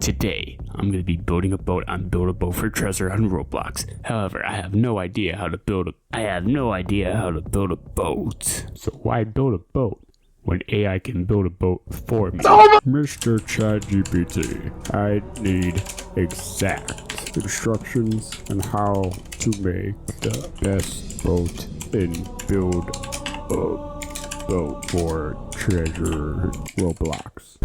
Today, I'm going to be building a boat on Build a Boat for Treasure on Roblox. However, I have no idea how to build a boat. So why build a boat when AI can build a boat for me? Mr. ChatGPT, I need exact instructions on how to make the best boat in Build a Boat for Treasure Roblox.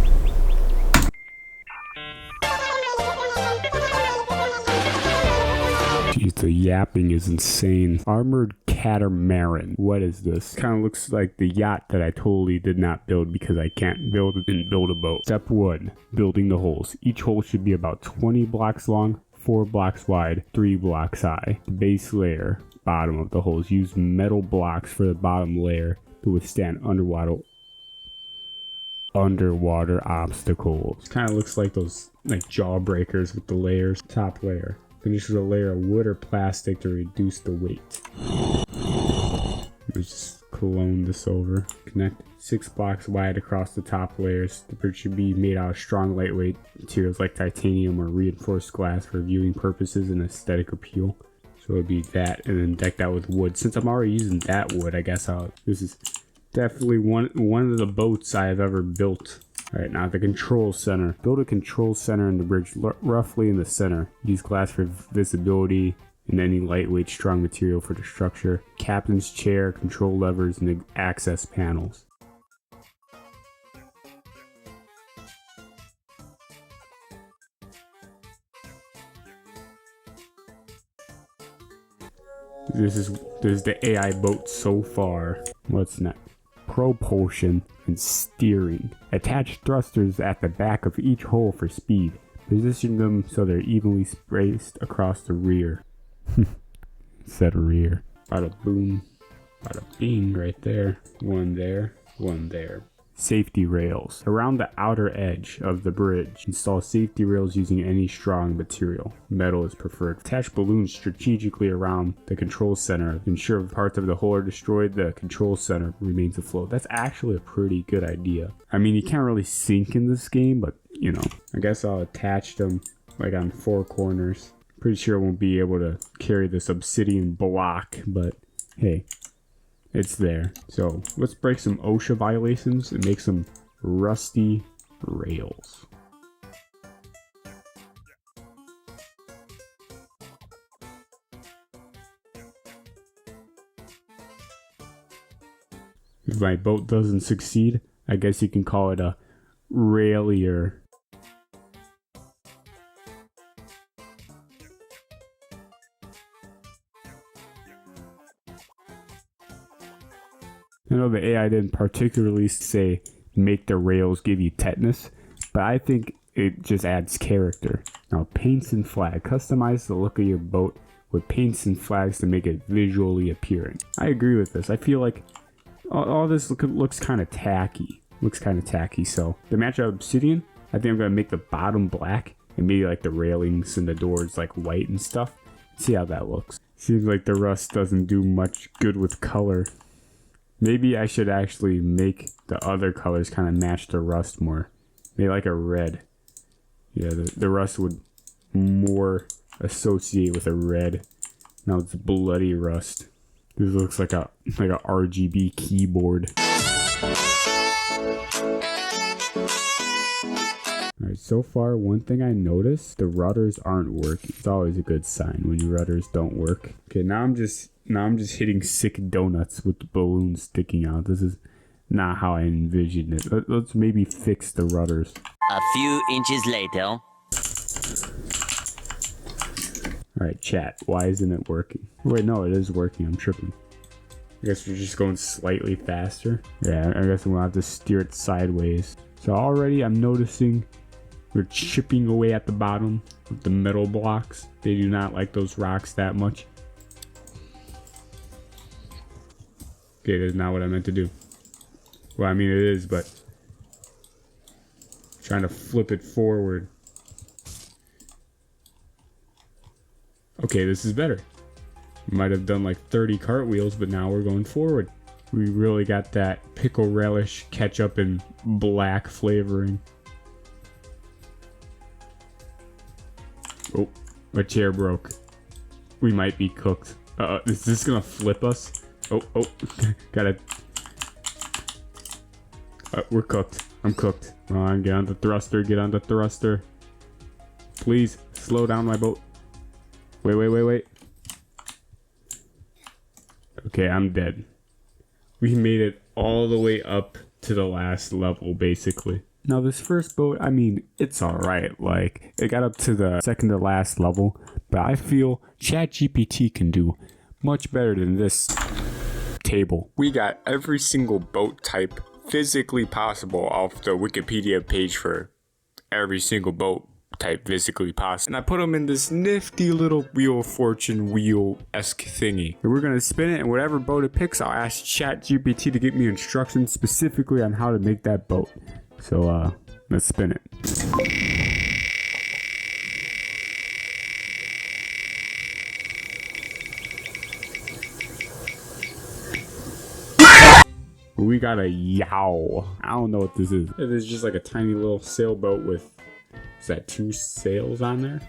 Jeez, the yapping is insane. Armored catamaran. What is this? Kind of looks like the yacht that I totally did not build because I can't build it and build a boat. Step 1. Building the holes. Each hole should be about 20 blocks long, 4 blocks wide, 3 blocks high. The base layer, bottom of the holes. Use metal blocks for the bottom layer to withstand underwater obstacles. Kind of looks like those jawbreakers with the layers. Top layer. Finish with a layer of wood or plastic to reduce the weight. Let's just clone this over. Connect 6 blocks wide across the top layers. The bridge should be made out of strong, lightweight materials like titanium or reinforced glass for viewing purposes and aesthetic appeal. So it would be that, and then decked out with wood. Since I'm already using that wood, I guess this is definitely one of the boats I have ever built. Alright, now the control center. Build a control center in the bridge roughly in the center. Use glass for visibility and any lightweight strong material for the structure. Captain's chair, control levers, and access panels. This is the AI boat so far. What's next? Propulsion and steering. Attach thrusters at the back of each hole for speed. Position them so they're evenly spaced across the rear. Said rear. Bada boom, bada bing right there. One there, one there. Safety rails. Around the outer edge of the bridge, install safety rails using any strong material. Metal is preferred. Attach balloons strategically around the control center. Ensure if parts of the hull are destroyed, the control center remains afloat. That's actually a pretty good idea. I mean, you can't really sink in this game, but you know, I guess I'll attach them like on 4 corners. Pretty sure I won't be able to carry this obsidian block, but hey. It's there. So let's break some OSHA violations and make some rusty rails. If my boat doesn't succeed, I guess you can call it a railier. I know the AI didn't particularly say make the rails give you tetanus, but I think it just adds character. Now, paints and flag. Customize the look of your boat with paints and flags to make it visually appealing. I agree with this. I feel like all this looks kind of tacky. So to match up obsidian, I think I'm going to make the bottom black and maybe like the railings and the doors like white and stuff. See how that looks. Seems like the rust doesn't do much good with color. Maybe I should actually make the other colors kind of match the rust more. Maybe like a red. Yeah, the rust would more associate with a red. Now it's bloody rust. This looks like a RGB keyboard. Alright, so far one thing I noticed, the rudders aren't working. It's always a good sign when your rudders don't work. Okay, now I'm just hitting sick donuts with the balloons sticking out. This is not how I envisioned it. Let's maybe fix the rudders. A few inches later. Alright, chat. Why isn't it working? Wait, no, it is working. I'm tripping. I guess we're just going slightly faster. Yeah, I guess I'm gonna have to steer it sideways. So already I'm noticing we're chipping away at the bottom with the metal blocks. They do not like those rocks that much. Okay, that's not what I meant to do. Well, I mean it is, but trying to flip it forward. Okay, this is better. Might have done like 30 cartwheels, but now we're going forward. We really got that pickle relish, ketchup, and black flavoring. Oh, my chair broke. We might be cooked. Is this gonna flip us? Oh, gotta. We're cooked. I'm cooked. Come on, get on the thruster. Get on the thruster. Please slow down my boat. Wait. Okay, I'm dead. We made it all the way up to the last level, basically. Now, this first boat, I mean, it's alright. Like, it got up to the second to last level, but I feel ChatGPT can do much better than this table. We got every single boat type physically possible off the Wikipedia page for every single boat type physically possible. And I put them in this nifty little Wheel of Fortune wheel-esque thingy. And we're gonna spin it, and whatever boat it picks, I'll ask ChatGPT to get me instructions specifically on how to make that boat. So, let's spin it. We got a yacht. I don't know what this is. It is just like a tiny little sailboat with, is that 2 sails on there?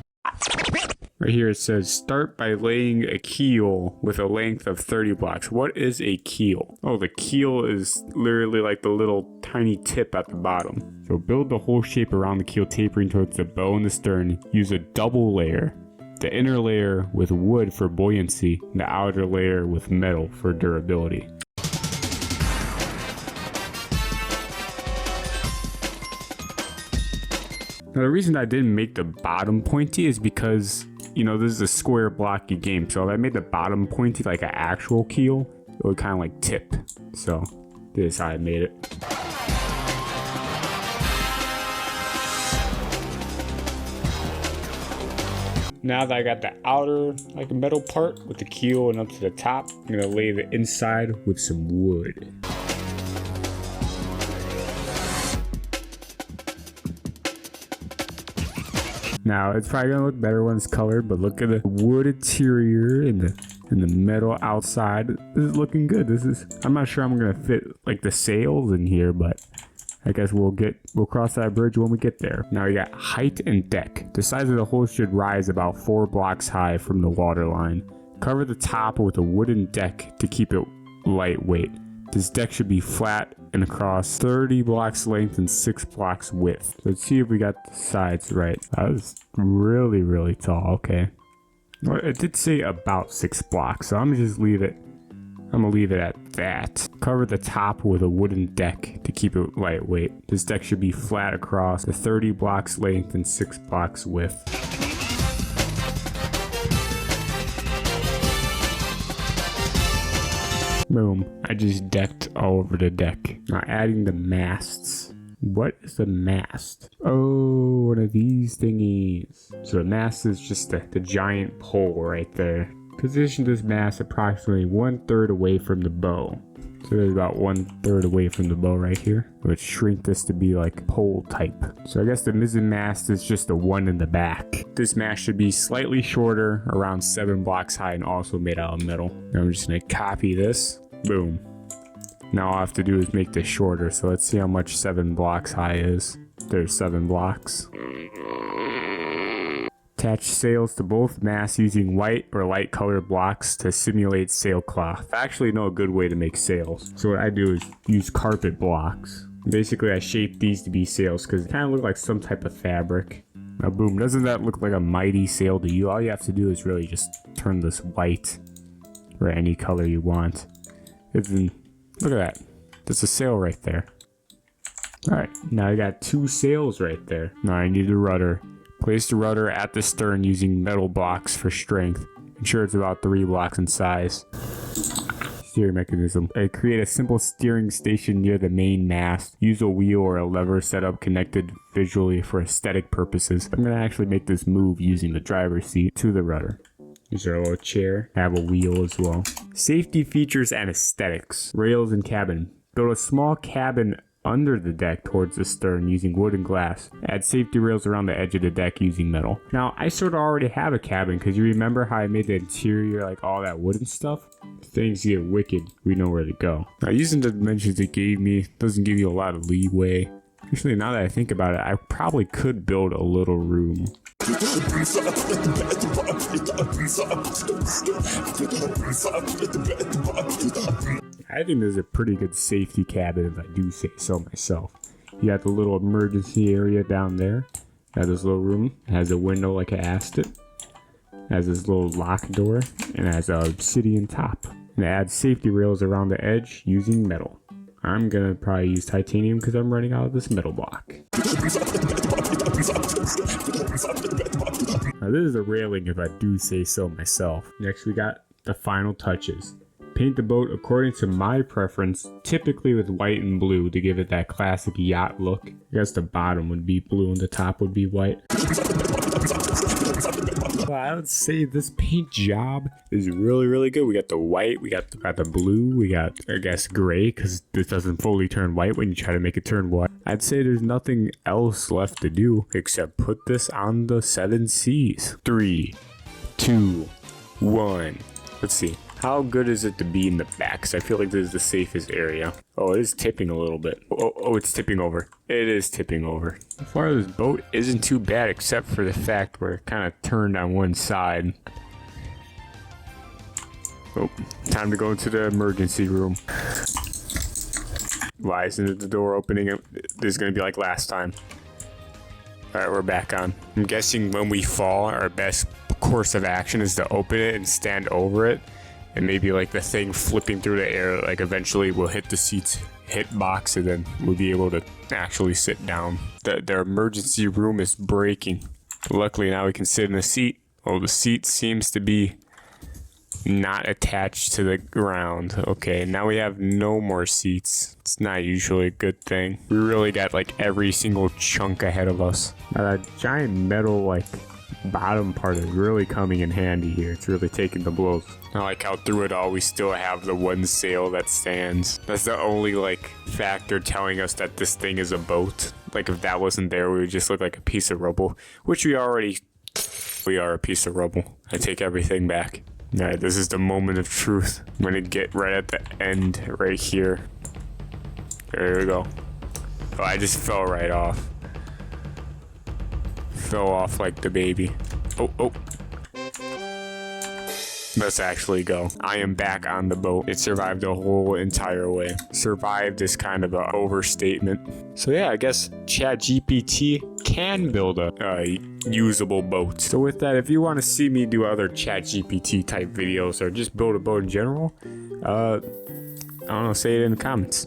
Right here it says, start by laying a keel with a length of 30 blocks. What is a keel? Oh, the keel is literally like the little tiny tip at the bottom. So build the whole shape around the keel, tapering towards the bow and the stern. Use a double layer. The inner layer with wood for buoyancy, and the outer layer with metal for durability. Now, the reason I didn't make the bottom pointy is because, you know, this is a square blocky game. So if I made the bottom pointy like an actual keel, it would kind of like tip. So this is how I made it. Now that I got the outer like metal part with the keel and up to the top, I'm gonna lay the inside with some wood. Now it's probably gonna look better when it's colored, but look at the wood interior and the metal outside. This is looking good. I'm not sure I'm gonna fit like the sails in here, but I guess we'll cross that bridge when we get there. Now we got height and deck. The size of the hole should rise about 4 blocks high from the water line. Cover the top with a wooden deck to keep it lightweight. This deck should be flat and across 30 blocks length and 6 blocks width. Let's see if we got the sides right. That was really, really tall. Okay. Well, it did say about 6 blocks, so I'm gonna leave it at that. Cover the top with a wooden deck to keep it lightweight. This deck should be flat across the 30 blocks length and 6 blocks width. Boom. I just decked all over the deck. Now adding the masts. What is the mast? Oh, one of these thingies. So the mast is just the giant pole right there. Position this mast approximately 1/3 away from the bow. So there's about 1/3 away from the bow right here. Let's shrink this to be like pole type. So I guess the mizzen mast is just the one in the back. This mast should be slightly shorter, around 7 blocks high, and also made out of metal. Now I'm just gonna copy this. Boom. Now all I have to do is make this shorter. So let's see how much 7 blocks high is. There's 7 blocks. Attach sails to both masts using white or light colored blocks to simulate sailcloth. I actually know a good way to make sails. So what I do is use carpet blocks. Basically I shape these to be sails because they kind of look like some type of fabric. Now boom, doesn't that look like a mighty sail to you? All you have to do is really just turn this white or any color you want. Look at that. There's a sail right there. Alright, now I got 2 sails right there. Now I need a rudder. Place the rudder at the stern using metal blocks for strength. Ensure it's about 3 blocks in size. Steering mechanism. Create a simple steering station near the main mast. Use a wheel or a lever setup connected visually for aesthetic purposes. I'm going to actually make this move using the driver's seat to the rudder. Use our little chair. Have a wheel as well. Safety features and aesthetics. Rails and cabin. Build a small cabin under the deck towards the stern using wood and glass. Add safety rails around the edge of the deck using metal. Now, I sort of already have a cabin because you remember how I made the interior like all that wooden stuff? Things get wicked, we know where to go. Now, using the dimensions it gave me doesn't give you a lot of leeway. Actually, now that I think about it, I probably could build a little room. I think this is a pretty good safety cabin if I do say so myself. You got the little emergency area down there. Got this little room. It has a window like I asked it. Has this little lock door and has a obsidian top. And it adds safety rails around the edge using metal. I'm gonna probably use titanium because I'm running out of this metal block. Now this is a railing if I do say so myself. Next we got the final touches. Paint the boat according to my preference, typically with white and blue to give it that classic yacht look. I guess the bottom would be blue and the top would be white. Well, I would say this paint job is really good. We got the white, we got the blue, we got, I guess, gray, because this doesn't fully turn white when you try to make it turn white. I'd say there's nothing else left to do except put this on the 7 seas. 3, 2, 1. Let's see. How good is it to be in the back? Because I feel like this is the safest area. Oh, it is tipping a little bit. Oh, it's tipping over. It is tipping over. So far, this boat isn't too bad except for the fact we're kind of turned on one side. Oh, time to go into the emergency room. Why isn't it the door opening? This is going to be like last time. Alright, we're back on. I'm guessing when we fall, our best course of action is to open it and stand over it. And maybe like the thing flipping through the air, like eventually we'll hit the seats, hit box, and then we'll be able to actually sit down. The emergency room is breaking. Luckily now we can sit in a seat. Oh, the seat seems to be not attached to the ground. Okay, now we have no more seats. It's not usually a good thing. We really got like every single chunk ahead of us. That giant metal like bottom part is really coming in handy here. It's really taking the blows. I like how through it all we still have the one sail that stands. That's the only like factor telling us that this thing is a boat. Like if that wasn't there, we would just look like a piece of rubble, which we are a piece of rubble. I take everything back. Alright, this is the moment of truth. I'm gonna get right at the end right here. There we go. Oh, I just fell right off. Fell off like the baby. Oh. Let's actually go. I am back on the boat. It survived the whole entire way. Survived is kind of an overstatement. So yeah, I guess ChatGPT can build a usable boat. So with that, if you want to see me do other ChatGPT type videos or just build a boat in general, I don't know, say it in the comments.